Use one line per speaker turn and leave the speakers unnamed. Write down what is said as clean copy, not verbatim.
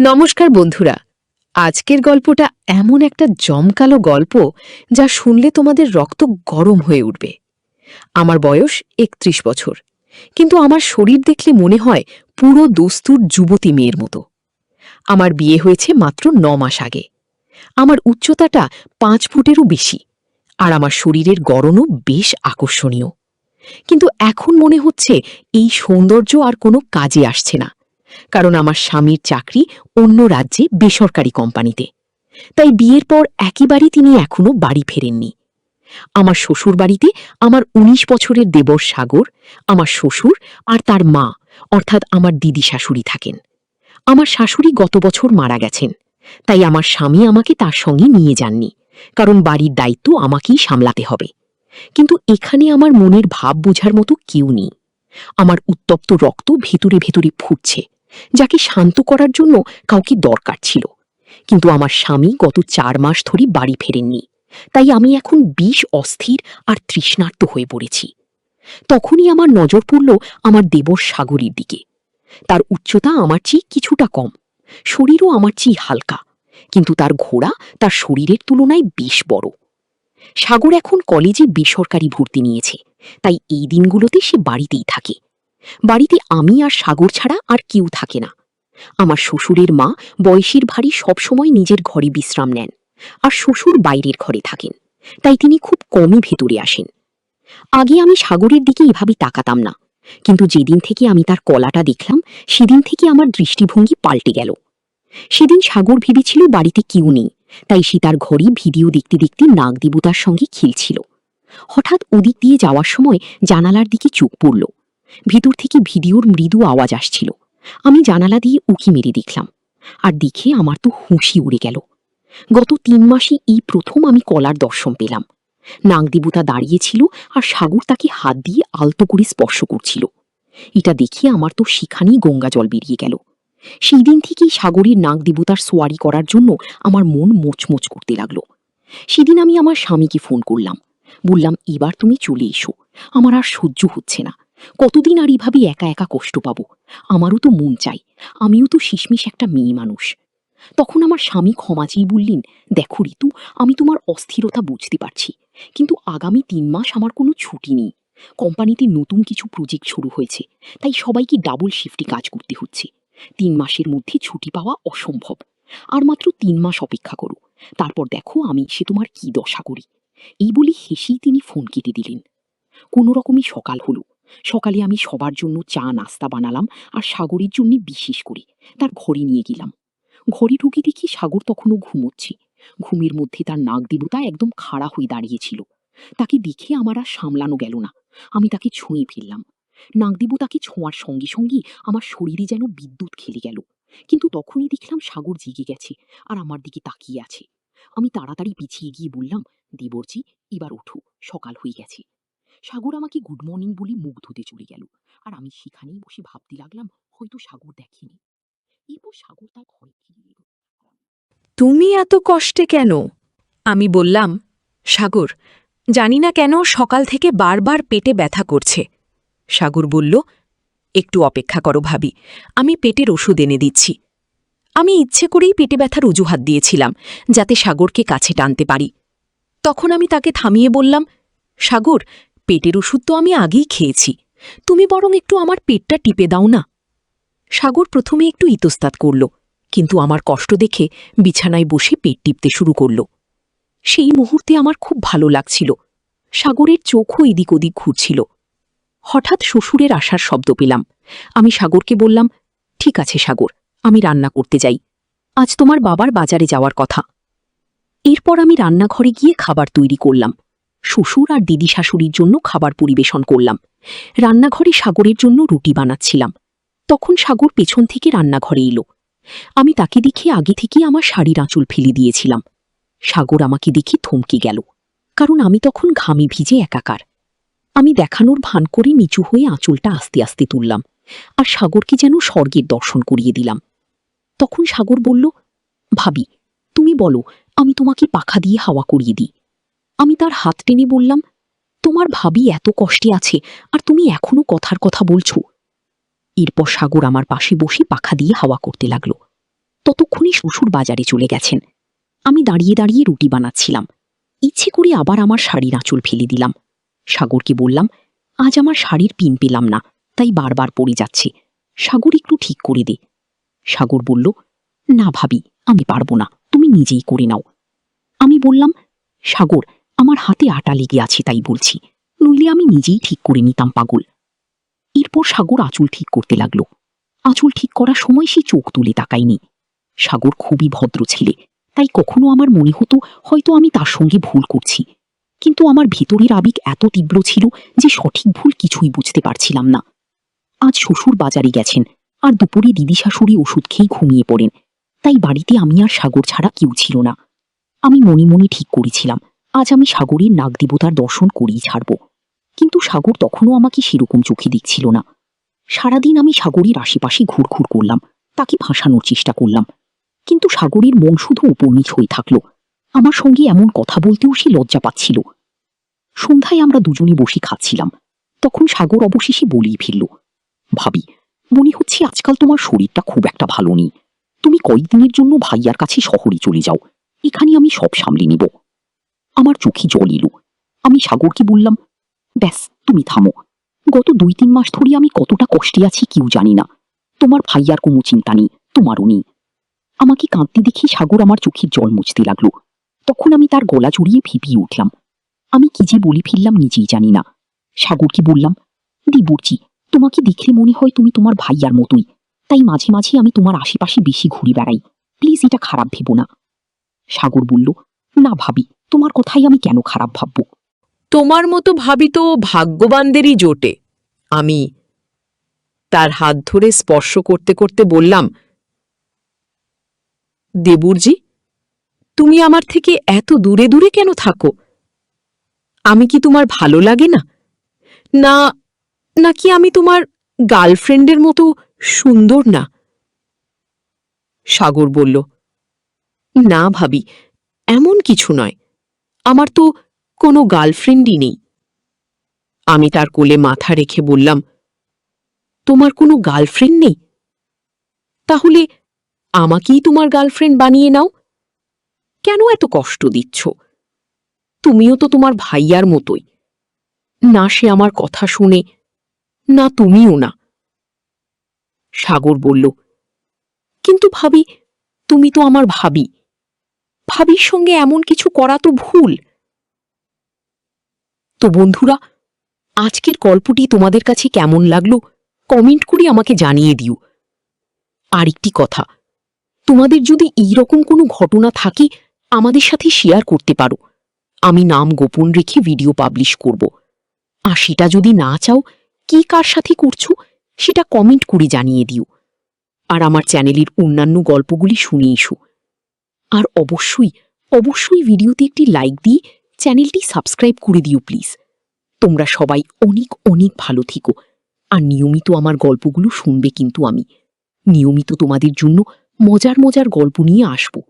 নমস্কার বন্ধুরা। আজকের গল্পটা এমন একটা জমকালো গল্প যা শুনলে তোমাদের রক্ত গরম হয়ে উঠবে। আমার বয়স ৩১ বছর, কিন্তু আমার শরীর দেখলে মনে হয় পুরো দস্তুর যুবতী মেয়ের মতো। আমার বিয়ে হয়েছে মাত্র ৯ মাস আগে। আমার উচ্চতাটা ৫ ফুটেরও বেশি, আর আমার শরীরের গড়নও বেশ আকর্ষণীয়। কিন্তু এখন মনে হচ্ছে এই সৌন্দর্য আর কোনো কাজে আসছে না, কারণ আমার স্বামীর চাকরি অন্য রাজ্যে বেসরকারি কোম্পানিতে। তাই বিয়ের পর একেবারে তিনি এখনো বাড়ি ফেরেননি। আমার শ্বশুর বাড়িতে আমার ১৯ বছরের দেবর সাগর, আমার শ্বশুর আর তার মা অর্থাৎ আমার দিদি শাশুড়ি থাকেন। আমার শাশুড়ি গত বছর মারা গেছেন, তাই আমার স্বামী আমাকে তার সঙ্গে নিয়ে যাননি, কারণ বাড়ির দায়িত্ব আমাকেই সামলাতে হবে। কিন্তু এখানে আমার মনের ভাব বোঝার মতো কেউ নেই। আমার উত্তপ্ত রক্ত ভেতরে ভেতরে ফুটছে, যাকে শান্ত করার জন্য কাউকে দরকার ছিল। কিন্তু আমার স্বামী গত ৪ মাস ধরে বাড়ি ফেরেননি, তাই আমি এখন বেশ অস্থির আর তৃষ্ণার্ত হয়ে পড়েছি। তখনই আমার নজর পড়ল আমার দেবর সাগরের দিকে। তার উচ্চতা আমার চেয়ে কিছুটা কম, শরীরও আমার চেয়ে হালকা, কিন্তু তার ঘোড়া তার শরীরের তুলনায় বেশ বড়। সাগর এখন কলেজে বেসরকারি ভর্তি নিয়েছে, তাই এই দিনগুলোতে সে বাড়িতেই থাকে। বাড়িতে আমি আর সাগর ছাড়া আর কেউ থাকে না। আমার শ্বশুরের মা বয়সের ভারী সবসময় নিজের ঘরে বিশ্রাম নেন, আর শ্বশুর বাইরের ঘরে থাকেন, তাই তিনি খুব কমই ভেতরে আসেন। আগে আমি সাগরের দিকে এভাবে তাকাতাম না, কিন্তু যেদিন থেকে আমি তার কলাটা দেখলাম সেদিন থেকে আমার দৃষ্টিভঙ্গি পাল্টে গেল। সেদিন সাগর ভেবেছিল বাড়িতে কেউ নেই, তাই সে তার ঘরে ভিডিও দেখতে দেখতে নাগদেবতার সঙ্গে খেলছিল। হঠাৎ ওদিক দিয়ে যাওয়ার সময় জানালার দিকে চোখ পড়ল। ভিতর থেকে ভিডিওর মৃদু আওয়াজ আসছিল। আমি জানালা দিয়ে উঁকি মেরে দেখলাম, আর দেখে আমার তো হুঁশি উড়ে গেল। গত ৩ মাসে এই প্রথম আমি কলার দর্শন পেলাম। নাগদেবতা দাঁড়িয়েছিল, আর সাগর তাকে হাত দিয়ে আলতো করে স্পর্শ করছিল। এটা দেখে আমার তো সেখানেই গঙ্গা জল বেরিয়ে গেল। সেই দিন থেকেই সাগরের নাগদেবতার সোয়ারি করার জন্য আমার মন মোচমোচ করতে লাগলো। সেদিন আমি আমার স্বামীকে ফোন করলাম, বললাম, এবার তুমি চলে এসো, আমার আর সহ্য হচ্ছে না। কতদিন আর এভাবে একা একা কষ্ট পাবো? আমারও তো মন চাই, আমিও তো শিশমিশ একটা মেয়ে মানুষ। তখন আমার স্বামী ক্ষমা চেয়ে বললেন, দেখো ঋতু, আমি তোমার অস্থিরতা বুঝতে পারছি, কিন্তু আগামী ৩ মাস আমার কোনো ছুটি নেই। কোম্পানিতে নতুন কিছু প্রজেক্ট শুরু হয়েছে, তাই সবাইকে ডাবল শিফটে কাজ করতে হচ্ছে। ৩ মাসের মধ্যে ছুটি পাওয়া অসম্ভব। আর মাত্র ৩ মাস অপেক্ষা করো, তারপর দেখো আমি সে তোমার কি দশা করি। এই বলে হেসেই তিনি ফোন কেটে দিলেন। কোনো রকমই সকাল হলো। সকালে আমি সবার জন্য চা নাস্তা বানালাম, আর সাগরের জন্য বিশেষ করে তার ঘরে নিয়ে গেলাম। ঘরে ঢুকে দেখি সাগর তখনও ঘুমোচ্ছে। ঘুমের মধ্যে তার নাগদেবতা একদম খাড়া হয়ে দাঁড়িয়েছিল। তাকে দেখে আমার আর সামলানো গেল না, আমি তাকে ছুঁয়ে ফেললাম। নাগদেবতাকে ছোঁয়ার সঙ্গে সঙ্গে আমার শরীরে যেন বিদ্যুৎ খেলে গেল। কিন্তু তখনই দেখলাম সাগর জেগে গেছে, আর আমার দিকে তাকিয়ে আছে। আমি তাড়াতাড়ি পিছিয়ে গিয়ে বললাম, দেবরজি, এবার ওঠো, সকাল হয়ে গেছে। সাগর আমাকে গুড মর্নিং বলে মুখ ধুতে চলে গেল, আর আমি সেখানেই বসে ভাবতে লাগলাম, হয়তো সাগর দেখেনি। এরপর সাগর তার ঘরে ফিরে এলো।
তুমি এত কষ্টে কেন? আমি বললাম, সাগর, জানি না কেন সকাল থেকে বারবার পেটে ব্যথা করছে। সাগর বলল, একটু অপেক্ষা করো ভাবি, আমি পেটের ওষুধ এনে দিচ্ছি। আমি ইচ্ছে করেই পেটে ব্যথার অজুহাত দিয়েছিলাম, যাতে সাগরকে কাছে টানতে পারি। তখন আমি তাকে থামিয়ে বললাম, সাগর, পেটের ওষুধ তো আমি আগেই খেয়েছি, তুমি বরং একটু আমার পেটটা টিপে দাও না। সাগর প্রথমে একটু ইতস্তাত করল, কিন্তু আমার কষ্ট দেখে বিছানায় বসে পেট টিপতে শুরু করল। সেই মুহূর্তে আমার খুব ভালো লাগছিল। সাগরের চোখও এদিক ওদিক ঘুরছিল। হঠাৎ শ্বশুরের আসার শব্দ পেলাম। আমি সাগরকে বললাম, ঠিক আছে সাগর, আমি রান্না করতে যাই, আজ তোমার বাবার বাজারে যাওয়ার কথা। এরপর আমি রান্নাঘরে গিয়ে খাবার তৈরি করলাম। শ্বশুর আর দিদি শাশুড়ির জন্য খাবার পরিবেশন করলাম। রান্নাঘরে সাগরের জন্য রুটি বানাচ্ছিলাম। তখন সাগর পেছন থেকে রান্নাঘরে এলো। আমি তাকে দেখে আগে থেকে আমার শাড়ির আঁচল ফেলে দিয়েছিলাম। সাগর আমাকে দেখে থমকে গেল, কারণ আমি তখন ঘামে ভিজে একাকার। আমি দেখানোর ভান করে নিচু হয়ে আঁচলটা আস্তে আস্তে তুললাম, আর সাগরকে যেন স্বর্গের দর্শন করিয়ে দিলাম। তখন সাগর বলল, ভাবি, তুমি বলো, আমি তোমাকে পাখা দিয়ে হাওয়া করিয়ে দিই। আমি তার হাত টেনে বললাম, তোমার ভাবি এত কষ্টে আছে, আর তুমি এখনো কথার কথা বলছো। এরপর সাগর আমার পাশে বসে পাখা দিয়ে হাওয়া করতে লাগল।
ততক্ষণে শ্বশুর বাজারে চলে গেছেন। আমি দাঁড়িয়ে দাঁড়িয়ে রুটি বানাচ্ছিলাম। ইচ্ছে করে আবার আমার শাড়ির আঁচল ফেলে দিলাম। সাগরকে বললাম, আজ আমার শাড়ির পিন পেলাম না, তাই বারবার পড়ে যাচ্ছে। সাগর একটু ঠিক করে দে। সাগর বলল, না ভাবি, আমি পারবো না, তুমি নিজেই করে নাও। আমি বললাম, সাগর, আমার হাতে আটা লেগে আছে তাই বলছি, নইলে আমি নিজেই ঠিক করে নিতাম পাগল। এরপর সাগর আঁচল ঠিক করতে লাগলো। আঁচল ঠিক করার সময় সে চোখ তুলে তাকায়নি। সাগর খুবই ভদ্র ছেলে, তাই কখনো আমার মনে হতো হয়তো আমি তার সঙ্গে ভুল করছি, কিন্তু আমার ভেতরের আবেগ এত তীব্র ছিল যে সঠিক ভুল কিছুই বুঝতে পারছিলাম না। আজ শ্বশুর বাজারে গেছেন, আর দুপুরে দিদি শাশুড়ি ওষুধ খেয়ে ঘুমিয়ে পড়েন, তাই বাড়িতে আমি আর সাগর ছাড়া কেউ ছিল না। আমি মনে মনে ঠিক করেছিলাম আজ আমি সাগরের নাগদেবতার দর্শন করেই ছাড়ব, কিন্তু সাগর তখনও আমাকে সেরকম চোখে দেখছিল না। সারাদিন আমি সাগরের আশেপাশে ঘুরঘুর করলাম, তাকে ফাঁসানোর চেষ্টা করলাম, কিন্তু সাগরের মন শুধু উপনীচ হয়ে থাকল। আমার সঙ্গে এমন কথা বলতেও সে লজ্জা পাচ্ছিল। সন্ধ্যায় আমরা দুজনে বসে খাচ্ছিলাম, তখন সাগর অবশেষে বলেই ফেলল, ভাবি, মনে হচ্ছে আজকাল তোমার শরীরটা খুব একটা ভালো নেই। তুমি কয়েকদিনের জন্য ভাইয়ার কাছে শহরে চলে যাও, এখানে আমি সব সামলে নিব। আমার চোখে জল এলো। আমি সাগরকে বললাম, ব্যাস, তুমি থামো। গত 2-3 মাস ধরে আমি কতটা কষ্টে আছি কেউ জানি না। তোমার ভাইয়ার কোনো চিন্তা নেই, তোমারও নেই। আমাকে কাঁদতে দেখে সাগর আমার চোখের জল মুছতে লাগলো। তখন আমি তার গলা জড়িয়ে ফিপিয়ে উঠলাম। আমি কি যে বলে ফেললাম নিজেই জানি না। সাগরকে বললাম, দেবরজি, তোমাকে দেখলে মনে হয় তুমি তোমার ভাইয়ার মতোই, তাই মাঝে মাঝে আমি তোমার আশেপাশে বেশি ঘুরে বেড়াই, প্লিজ এটা খারাপ ভেবো না। সাগর বলল, না ভাবি, তোমার কথাই আমি কেন খারাপ ভাববো।
তোমার মতো ভাবি তো ভাগ্যবানদেরই জোটে। আমি তার হাত ধরে স্পর্শ করতে করতে বললাম, দেবুরজি, তুমি আমার থেকে এত দূরে দূরে কেন থাকো? আমি কি তোমার ভালো লাগে না? না, নাকি আমি তোমার গার্লফ্রেন্ডের মতো সুন্দর না? সাগর বলল, না ভাবি, এমন কিছু নয়, আমার তো কোনো গার্লফ্রেন্ডই নেই। আমি তার কোলে মাথা রেখে বললাম, তোমার কোনো গার্লফ্রেন্ড নেই? তাহলে আমাকেই তোমার গার্লফ্রেন্ড বানিয়ে নাও। কেন এত কষ্ট দিচ্ছ? তুমিও তো তোমার ভাইয়ার মতোই। না সে আমার কথা শুনে, না তুমিও না। সাগর বলল, কিন্তু ভাবি, তুমি তো আমার ভাবি, ভাবির সঙ্গে এমন কিছু করা তো ভুল। তো বন্ধুরা, আজকের গল্পটি তোমাদের কাছে কেমন লাগলো কমেন্ট করে আমাকে জানিয়ে দিও। আরেকটি কথা, তোমাদের যদি এইরকম কোনো ঘটনা থাকে আমাদের সাথে শেয়ার করতে পারো, আমি নাম গোপন রেখে ভিডিও পাবলিশ করব। আর সেটা যদি না চাও, কি কার সাথে করছো সেটা কমেন্ট করে জানিয়ে দিও। আর আমার চ্যানেলের অন্যান্য গল্পগুলি শুনে এসো। আর অবশ্যই অবশ্যই ভিডিওতে একটি লাইক দিয়ে চ্যানেলটি সাবস্ক্রাইব করে দিও প্লিজ। তোমরা সবাই অনেক অনেক ভালো থেকো। আর নিয়মিত আমার গল্পগুলো শুনবে, কিন্তু আমি নিয়মিত তোমাদের জন্য মজার মজার গল্প নিয়ে আসবো।